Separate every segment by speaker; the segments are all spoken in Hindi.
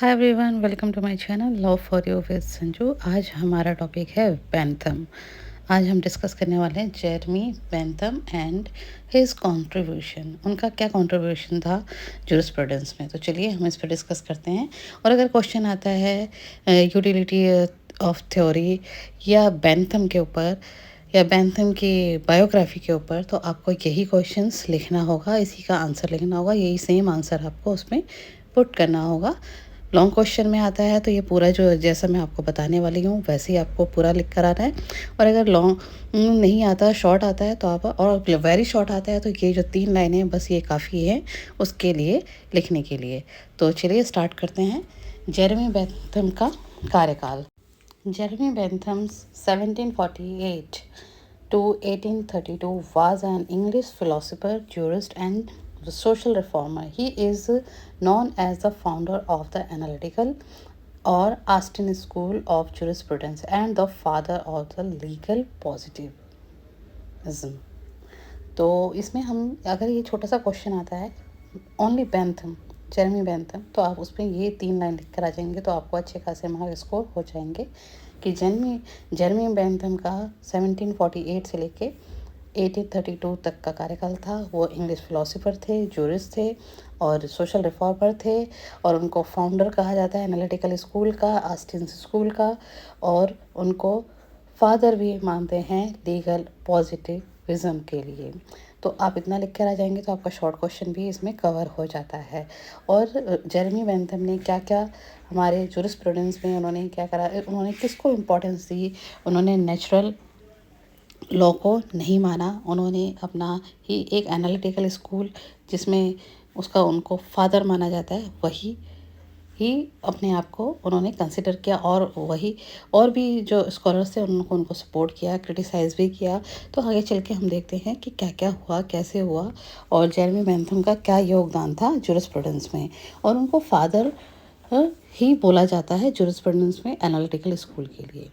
Speaker 1: Hi everyone, welcome to my channel love for you with Sanju. आज हमारा टॉपिक है बेंथम। आज हम डिस्कस करने वाले हैं Jeremy Bentham and his contribution. उनका क्या कंट्रीब्यूशन था जूरिस्प्रूडेंस में। तो चलिए हम इस पर डिस्कस करते हैं। और अगर क्वेश्चन आता है यूटिलिटी ऑफ थ्योरी या बेंथम के ऊपर या बेंथम की बायोग्राफी के ऊपर, तो आपको यही क्वेश्चंस लिखना होगा, इसी का आंसर लिखना होगा, यही सेम आंसर आपको उसमें पुट करना होगा। लॉन्ग क्वेश्चन में आता है तो ये पूरा जो जैसा मैं आपको बताने वाली हूँ वैसे ही आपको पूरा लिख कर आना है। और अगर लॉन्ग नहीं आता, शॉर्ट आता है तो आप, और वेरी शॉर्ट आता है तो ये जो 3 लाइनें बस ये काफ़ी है उसके लिए लिखने के लिए। तो चलिए स्टार्ट करते हैं। जेरेमी बेंथम का कार्यकाल। Jeremy Bentham 1748 to 1832 was an English philosopher, jurist, and social reformer. He is known as the founder of the analytical or Austin School of Jurisprudence and the father of the legal positivism. तो इसमें हम, अगर ये छोटा सा क्वेश्चन आता है ओनली बेंथम, जेरेमी बेंथम, तो आप उसमें ये 3 लाइन लिख कर आ जाएंगे तो आपको अच्छे खासे मार्क स्कोर हो जाएंगे कि जेरेमी बेंथम का 1748 से लेके 1832 तक का कार्यकाल था। वो इंग्लिश फिलोसोफर थे, जूरिस्ट थे और सोशल रिफॉर्मर थे। और उनको फाउंडर कहा जाता है एनालिटिकल स्कूल का, ऑस्टिन स्कूल का। और उनको फादर भी मानते हैं लीगल पॉजिटिविज्म के लिए। तो आप इतना लिख कर आ जाएंगे तो आपका शॉर्ट क्वेश्चन भी इसमें कवर हो जाता है। और जेरेमी बेंथम ने क्या क्या हमारे जूरिस्प्रूडेंस में उन्होंने क्या करा, उन्होंने किसको इम्पोर्टेंस दी। उन्होंने नेचुरल लॉ को नहीं माना, उन्होंने अपना ही एक एनालिटिकल स्कूल जिसमें उसका उनको फादर माना जाता है वही ही अपने आप को उन्होंने कंसिडर किया। और वही और भी जो स्कॉलर्स थे उनको सपोर्ट किया, क्रिटिसाइज़ भी किया। तो आगे चल के हम देखते हैं कि क्या क्या हुआ, कैसे हुआ और जेरेमी बेंथम का क्या योगदान था जूरिस्प्रूडेंस में। और उनको फादर ही बोला जाता है जूरिस्प्रूडेंस में एनालिटिकल स्कूल के लिए।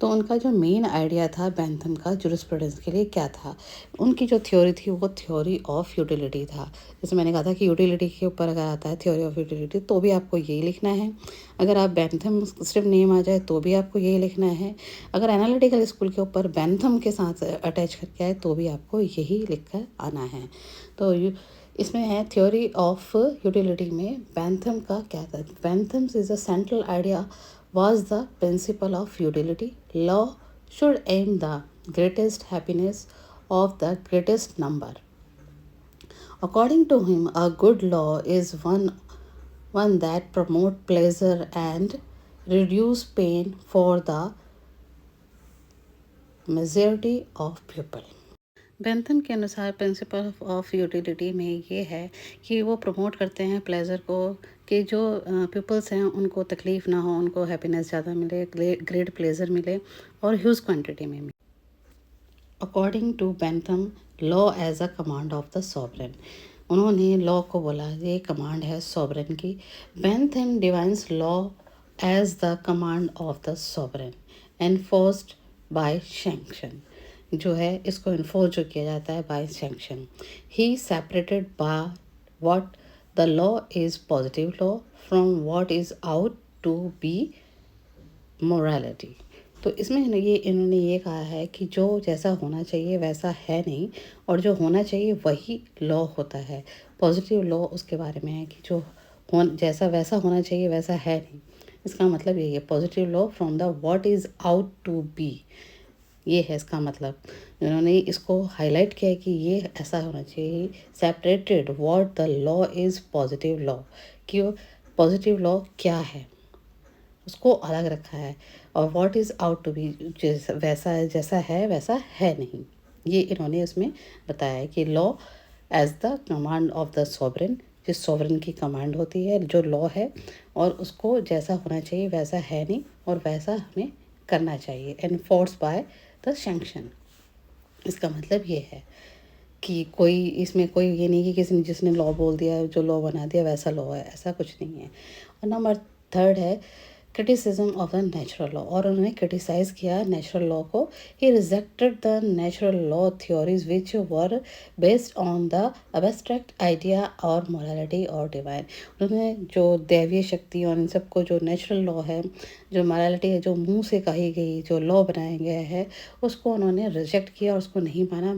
Speaker 1: तो उनका जो मेन आइडिया था बेंथम का जूरिस्प्रूडेंस के लिए क्या था, उनकी जो थ्योरी थी वो थ्योरी ऑफ यूटिलिटी था। जैसे मैंने कहा था कि यूटिलिटी के ऊपर अगर आता है थ्योरी ऑफ यूटिलिटी तो भी आपको यही लिखना है। अगर आप बेंथम सिर्फ नेम आ जाए तो भी आपको यही लिखना है। अगर एनालिटिकल स्कूल के ऊपर बेंथम के साथ अटैच करके आए तो भी आपको यही लिख कर आना है। तो इसमें है थ्योरी ऑफ यूटिलिटी में बेंथम का क्या था। Bentham is a central idea was the principle of utility. Law should aim the greatest happiness of the greatest number. According to him, a good law is one that promote pleasure and reduce pain for the majority of people. Bentham के अनुसार प्रिंसिपल ऑफ यूटिलिटी में ये है कि वो प्रमोट करते हैं प्लेजर को, कि जो पीपल्स हैं उनको तकलीफ़ ना हो, उनको हैप्पीनेस ज़्यादा मिले, ग्रेट प्लेजर मिले और ह्यूज क्वांटिटी में मिले। According to Bentham, law as a command of the sovereign. उन्होंने लॉ को बोला ये कमांड है सॉवरेन की। Bentham defines law as the command of the sovereign enforced by sanction. जो है इसको इन्फोर्स जो किया जाता है by sanction. He separated by what the law is positive law from what is ought to be morality. तो इसमें इन्होंने ये कहा है कि जो जैसा होना चाहिए वैसा है नहीं, और जो होना चाहिए वही लॉ होता है। पॉजिटिव लॉ उसके बारे में है कि जो जैसा वैसा होना चाहिए वैसा है नहीं। इसका मतलब यही है positive law from the what is ought to be, ये है इसका मतलब। उन्होंने इसको हाईलाइट किया है कि ये ऐसा होना चाहिए। Separated what the law is positive law, कि पॉजिटिव लॉ क्या है उसको अलग रखा है। और what is ought to be, जैसा है वैसा है नहीं, ये इन्होंने उसमें बताया है कि law as the command of the sovereign, जिस सॉवरेन की कमांड होती है जो लॉ है, और उसको जैसा होना चाहिए वैसा है नहीं और वैसा हमें करना चाहिए। एनफोर्स बाय द सैंक्शन, इसका मतलब ये है कि कोई इसमें कोई ये नहीं कि किसी ने जिसने लॉ बोल दिया, जो लॉ बना दिया वैसा लॉ है, ऐसा कुछ नहीं है। और नंबर 3 है criticism of the natural law, और उन्होंने क्रिटिसाइज किया नेचुरल लॉ को. He rejected the natural law theories which were based on the abstract idea और मोरालिटी और डिवाइन. उन्होंने जो दैवीय शक्ति और इन सबको, जो नेचुरल लॉ है, जो मोरालिटी है, जो मुंह से कही गई, जो लॉ बनाया गया है, उसको उन्होंने रिजेक्ट किया और उसको नहीं माना.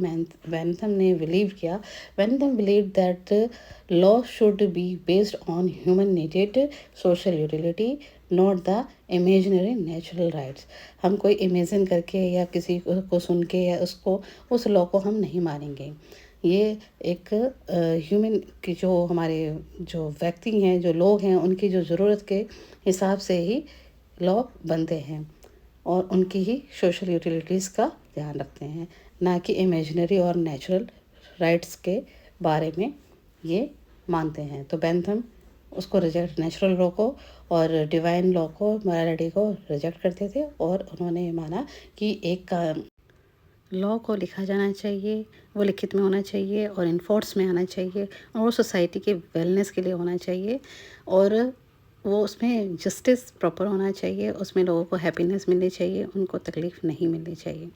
Speaker 1: बेंथम ने बिलीव किया, Bentham believe that law should be based on human needed social utility, not the imaginary natural rights. हम कोई इमेजिन करके या किसी को सुन के या उसको, उस लॉ को हम नहीं मानेंगे. ये एक ह्यूमन की, जो हमारे जो व्यक्ति हैं, जो लोग हैं, उनकी जो ज़रूरत के हिसाब से ही लॉ बनते हैं और उनकी ही सोशल यूटिलिटीज़ का ध्यान रखते हैं, ना कि इमेजिनरी और नेचुरल राइट्स के बारे में ये मानते हैं. तो बेंथम उसको रिजेक्ट, नेचुरल लॉ को और डिवाइन लॉ को, मोरालिटी को रिजेक्ट करते थे, और उन्होंने माना कि एक का लॉ को लिखा जाना चाहिए, वो लिखित में होना चाहिए और इन्फोर्स में आना चाहिए, और वो सोसाइटी के वेलनेस के लिए होना चाहिए, और वो उसमें जस्टिस प्रॉपर होना चाहिए, उसमें लोगों को हैप्पीनेस मिलनी चाहिए, उनको तकलीफ़ नहीं मिलनी चाहिए.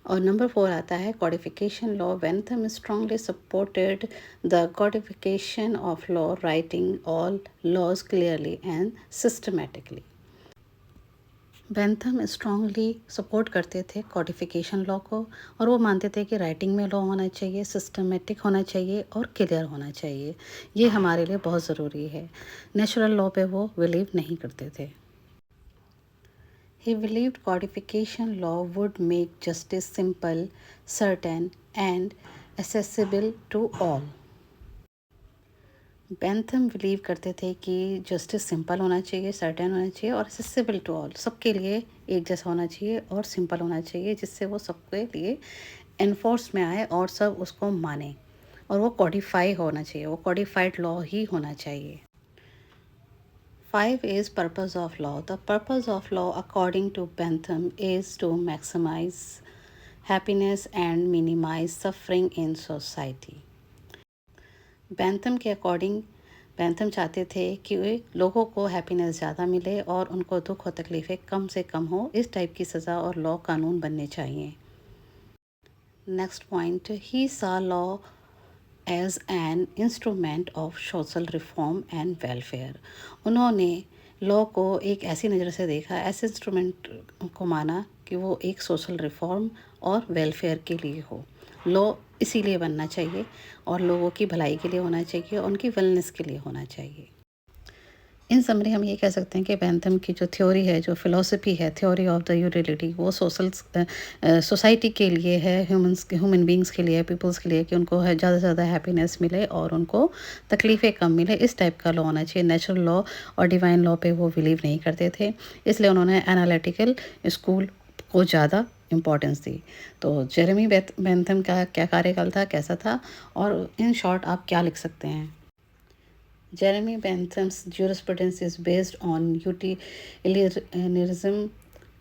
Speaker 1: और नंबर 4 आता है codification law. Bentham strongly supported the codification of law, writing all laws clearly and systematically. Bentham strongly support करते थे कॉडिफिकेशन लॉ को, और वो मानते थे कि राइटिंग में लॉ होना चाहिए, सिस्टमेटिक होना चाहिए और क्लियर होना चाहिए. ये हमारे लिए बहुत ज़रूरी है. नेचुरल लॉ पे वो बिलीव नहीं करते थे. He believed codification law would make justice simple, certain, and accessible to all. Bentham believe करते थे कि जस्टिस सिंपल होना चाहिए, सर्टेन होना चाहिए और एक्सेसिबल टू ऑल, सबके लिए एक जैसा होना चाहिए और सिंपल होना चाहिए, जिससे वो सबके लिए एनफोर्स में आए और सब उसको माने, और वो कॉडिफाई होना चाहिए, वो कॉडिफाइड लॉ ही होना चाहिए. 5 is purpose of law. The purpose of law, according to Bentham, is to maximize happiness and minimize suffering in society. Bentham के अकॉर्डिंग, बेंथम चाहते थे कि लोगों को हैप्पीनेस ज़्यादा मिले और उनको दुख और तकलीफ़ें कम से कम हो. इस टाइप की सज़ा और लॉ कानून बनने चाहिए. Next point, he saw law as an instrument of social reform and welfare. उन्होंने लॉ को एक ऐसी नज़र से देखा, ऐसे इंस्ट्रूमेंट को माना कि वो एक सोशल रिफॉर्म और वेलफेयर के लिए हो. लॉ इसीलिए बनना चाहिए और लोगों की भलाई के लिए होना चाहिए, उनकी वेलनेस के लिए होना चाहिए. इन समरी हम ये कह सकते हैं कि बेंथम की जो थ्योरी है, जो फ़िलॉसफी है, थ्योरी ऑफ द यूटिलिटी, वो सोसाइटी के लिए है, ह्यूमन बींग्स के लिए, पीपल्स के लिए, कि उनको ज़्यादा से ज़्यादा हैप्पीनेस मिले और उनको तकलीफ़ें कम मिले. इस टाइप का लॉ होना चाहिए. नेचुरल लॉ और डिवाइन लॉ पे वो बिलीव नहीं करते थे, इसलिए उन्होंने एनालिटिकल स्कूल को ज़्यादा इम्पोर्टेंस दी. तो जेरेमी बेंथम का क्या कार्यकाल था, कैसा था, और इन शॉर्ट आप क्या लिख सकते हैं. Jeremy Bentham's jurisprudence is based on utilitarianism,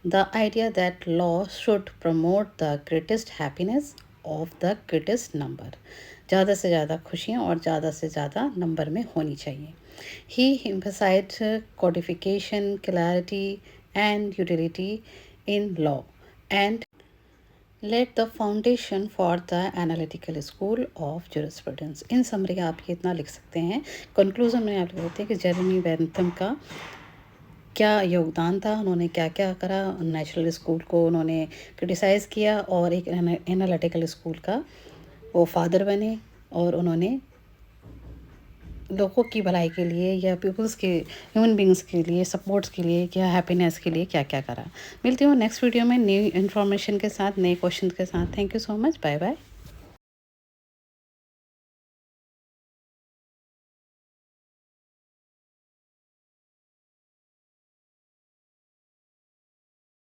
Speaker 1: the idea that law should promote the greatest happiness of the greatest number. ज़्यादा से ज़्यादा खुशियाँ और ज़्यादा से ज़्यादा नंबर में होनी चाहिए. He emphasized codification, clarity, and utility in law, and let the foundation for the analytical school of jurisprudence. In summary आप ये इतना लिख सकते हैं. कंक्लूजन में आप लिख सकते हैं कि जेरेमी बेंथम का क्या योगदान था, उन्होंने क्या क्या करा. नेचुरल स्कूल को उन्होंने क्रिटिसाइज़ किया और एक एनालिटिकल स्कूल का वो फादर बने, और उन्होंने लोगों की भलाई के लिए या पीपल्स के, ह्यूमन बींग्स के लिए, सपोर्ट्स के लिए, या हैप्पीनेस के लिए क्या क्या करा. मिलती हूँ नेक्स्ट वीडियो में न्यू इन्फॉर्मेशन के साथ, नए क्वेश्चन के साथ. Thank you so much. Bye bye.